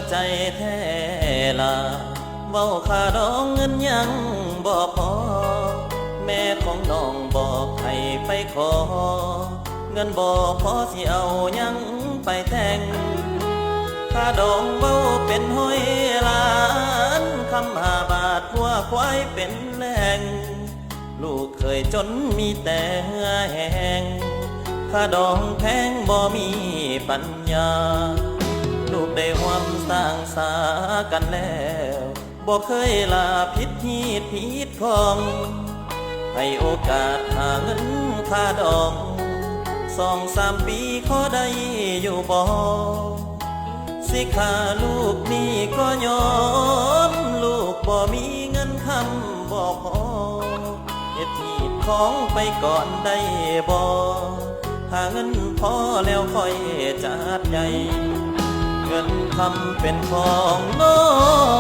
ใจแท้ล่ะเว้าค่าดองเงินยังบ่พอแม่ของน้องบอกให้ไปขอเงินบ่พอสิเอายังไปแต่งค่าดองเว้าเป็นห้อยล้านคำ5 บาทหัวควายเป็นแหล่งลูกเคยจนมีแต่เหือแห้งค่าดองแพงบ่มีปัญญาลูกได้หวมสร้างสากันแล้วบ่เคยลาผิดที่ผิดของให้โอกาสหาเงินค่าดอง2-3 ปีขอได้อยู่บ่สิค่าลูกนี่ก็ยอมลูกบ่มีเงินคำบ่พอเฮ็ดที่ของไปก่อนได้บ่หาเงินพอแล้วค่อยจัดใหญ่เงินคำเป็นของนอ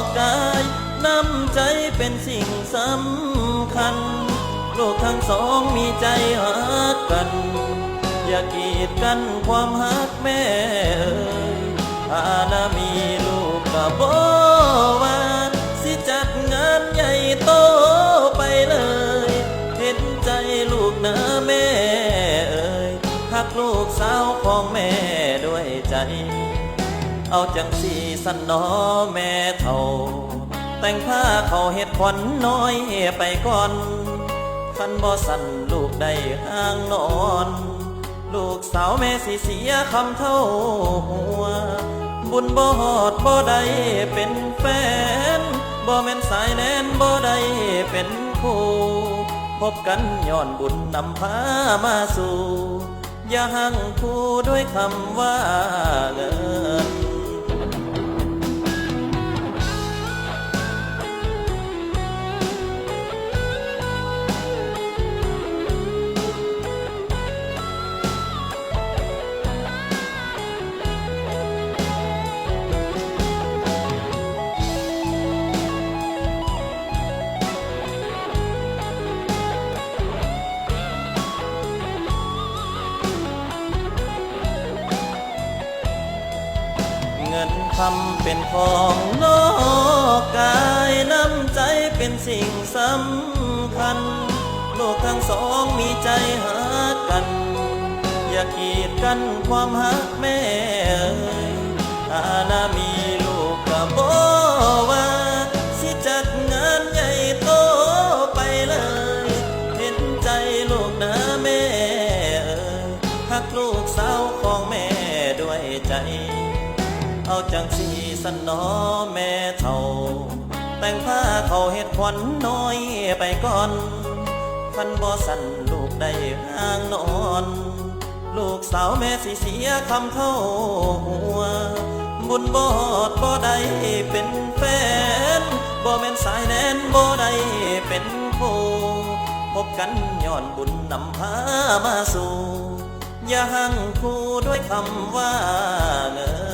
กกายน้ำใจเป็นสิ่งสำคัญลูกทั้งสองมีใจหักกันอย่ากีดกันความหักแม่เอ่ยถ้านามีลูกก็บ่ว่าสิจัดงานใหญ่โตไปเลยเห็นใจลูกนะแม่เอ่ยหักลูกสาวของแม่ด้วยใจเอาจังสีสันนอแม่เท่าแต่งผ้าเขาเฮ็ดขวัญน้อยไปก่อนคันบ่สั่นลูกได้ห่างนอนลูกสาวแม่สิเสียคำเท่าหัวบุญบ่ฮอดบ่ได้เป็นแฟนบ่แม่นสายแน่นบ่ได้เป็นคู่พบกันย้อนบุญนำพามาสู่อย่าหังคู่ด้วยคำว่าเงินเงินคำเป็นของนอกกายน้ำใจเป็นสิ่งสำคัญลูกทั้งสองมีใจหักกันอย่ากีดกันความหักแม่เอ่ยถ้านามีลูกก็บ่ว่าสิจัดงานใหญ่โตไปเลยเห็นใจลูกนะแม่เอ่ยหักลูกสาวของแม่ด้วยใจเอาจังสีสันนอแม่เท่าแต่งผ้าเขาเฮ็ดขวัญน้อยไปก่อนคันบ่สั่นลูกได้ห่างนอนลูกสาวแม่สิเสียคำเท่าหัวบุญบ่ฮอดบ่ได้เป็นแฟนบ่แม่นสายแน่นบ่ได้เป็นคู่พบกันย้อนบุญนำพามาสู่อย่าหังคู่ด้วยคำว่าเงิน